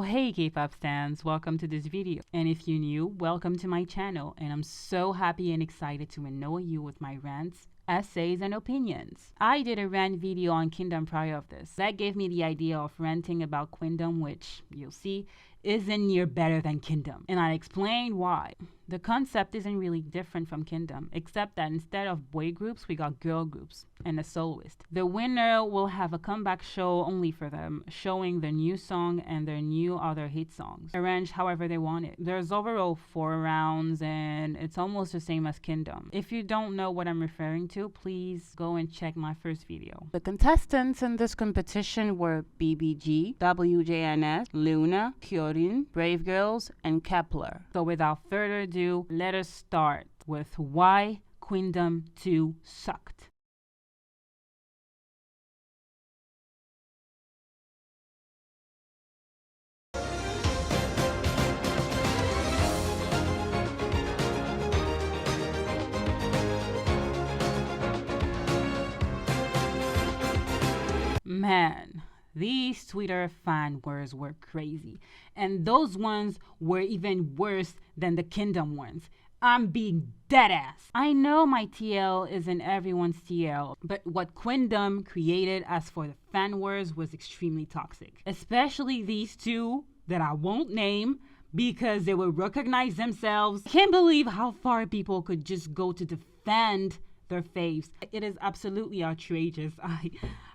hey K-pop stans, welcome to this video. And if you're new, welcome to my channel. And I'm so happy and excited to annoy you with my rants, essays, and opinions. I did a rant video on Queendom prior of this. That gave me the idea of ranting about queendom, which you'll see isn't near better than Queendom. And I explained why. The concept isn't really different from Queendom, except that instead of boy groups, we got girl groups and a soloist. The winner will have a comeback show only for them, showing their new song and their new other hit songs, arranged however they want it. There's overall 4 rounds and it's almost the same as Queendom. If you don't know what I'm referring to, please go and check my first video. The contestants in this competition were BBG, WJNS, Luna, Hyodin, Brave Girls, and Kepler. So without further ado, let us start with why Queendom 2 sucked. Man, these Twitter fan wars were crazy. And those ones were even worse than the Queendom ones. I'm being deadass. I know my TL isn't everyone's TL, but what Queendom created as for the fan wars was extremely toxic. Especially these two that I won't name because they will recognize themselves. Can't believe how far people could just go to defend their faves. It is absolutely outrageous.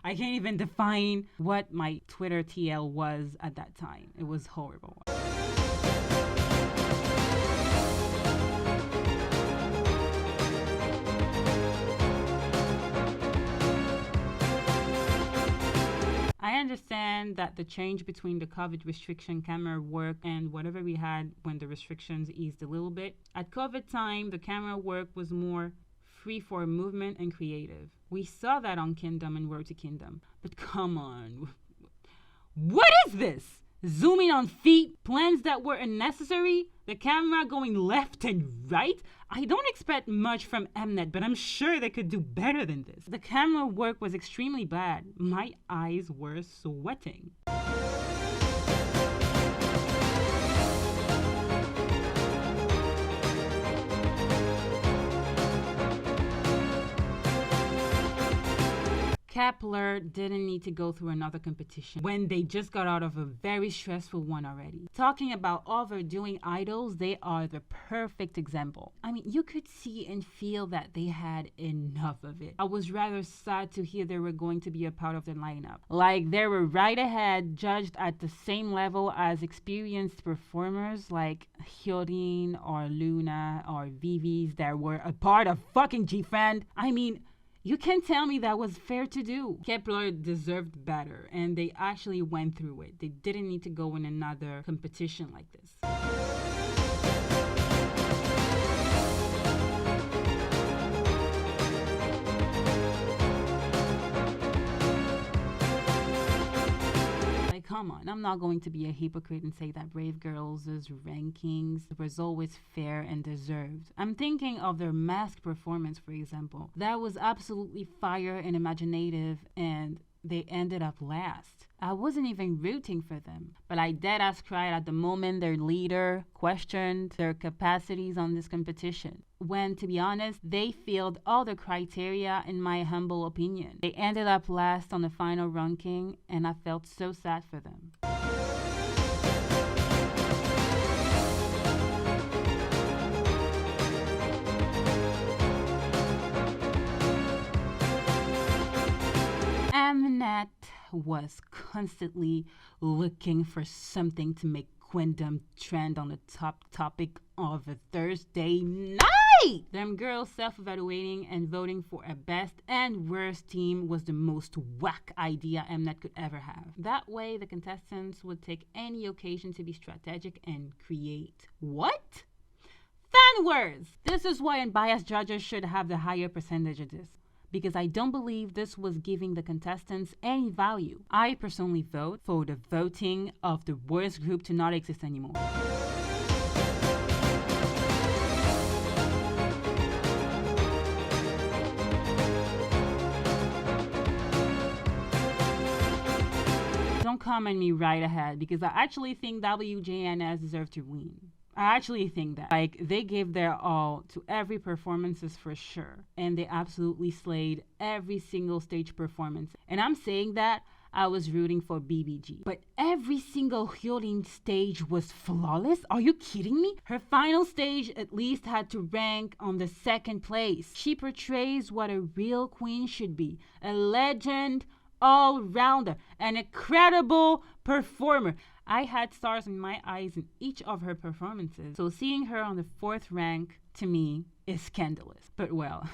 I can't even define what my Twitter TL was at that time. It was horrible. I understand that the change between the COVID restriction camera work and whatever we had when the restrictions eased a little bit. At COVID time, the camera work was more free for movement and creative. We saw that on Queendom and Road to Queendom. But come on. What is this? Zooming on feet, plans that were unnecessary, the camera going left and right? I don't expect much from Mnet, but I'm sure they could do better than this. The camera work was extremely bad. My eyes were sweating. Kepler didn't need to go through another competition when they just got out of a very stressful one already. Talking about overdoing idols, they are the perfect example. I mean, you could see and feel that they had enough of it. I was rather sad to hear they were going to be a part of the lineup. Like, they were right ahead, judged at the same level as experienced performers like Hyodin or Luna or Vivi's that were a part of fucking G-Friend. I mean, you can't tell me that was fair to do. Kepler deserved better, and they actually went through it. They didn't need to go in another competition like this. Come on, I'm not going to be a hypocrite and say that Brave Girls' rankings was always fair and deserved. I'm thinking of their mask performance, for example. That was absolutely fire and imaginative, and they ended up last. I wasn't even rooting for them, but I deadass cried at the moment their leader questioned their capacities on this competition. When, to be honest, they failed all the criteria in my humble opinion. They ended up last on the final ranking, and I felt so sad for them. Mnet was constantly looking for something to make Queendom trend on the top topic of a Thursday night. Them girls self-evaluating and voting for a best and worst team was the most whack idea Mnet could ever have. That way, the contestants would take any occasion to be strategic and create what? Fan words! This is why unbiased judges should have the higher percentage of this, because I don't believe this was giving the contestants any value. I personally vote for the voting of the worst group to not exist anymore. Don't comment me right ahead, because I actually think WJNS deserve to win. I actually think that. Like, they gave their all to every performances for sure. And they absolutely slayed every single stage performance. And I'm saying that I was rooting for BBG. But every single Hyolyn stage was flawless? Are you kidding me? Her final stage at least had to rank on the second place. She portrays what a real queen should be. A legend, all-rounder, an incredible performer. I had stars in my eyes in each of her performances. So seeing her on the 4th rank, to me, is scandalous. But well,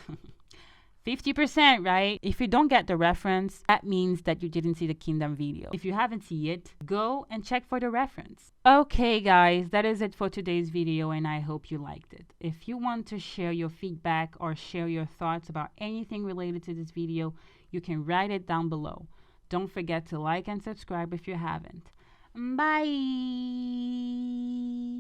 50%, right? If you don't get the reference, that means that you didn't see the Kingdom video. If you haven't seen it, go and check for the reference. Okay, guys, that is it for today's video, and I hope you liked it. If you want to share your feedback or share your thoughts about anything related to this video, you can write it down below. Don't forget to like and subscribe if you haven't. Bye!